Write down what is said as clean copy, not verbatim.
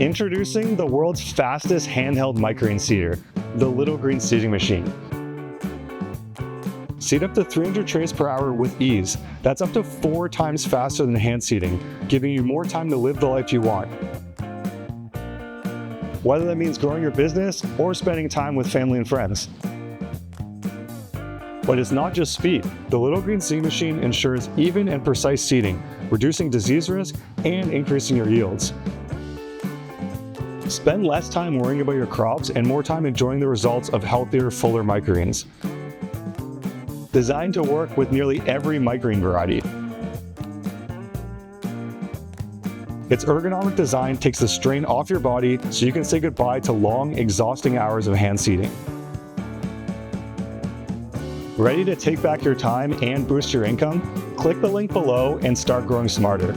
Introducing the world's fastest handheld microgreen seeder, the Little Green Seeding Machine. Seed up to 300 trays per hour with ease. That's up to 4 times faster than hand seeding, giving you more time to live the life you want. Whether that means growing your business or spending time with family and friends. But it's not just speed. The Little Green Seeding Machine ensures even and precise seeding, reducing disease risk and increasing your yields. Spend less time worrying about your crops and more time enjoying the results of healthier, fuller microgreens. Designed to work with nearly every microgreen variety. Its ergonomic design takes the strain off your body so you can say goodbye to long, exhausting hours of hand seeding. Ready to take back your time and boost your income? Click the link below and start growing smarter.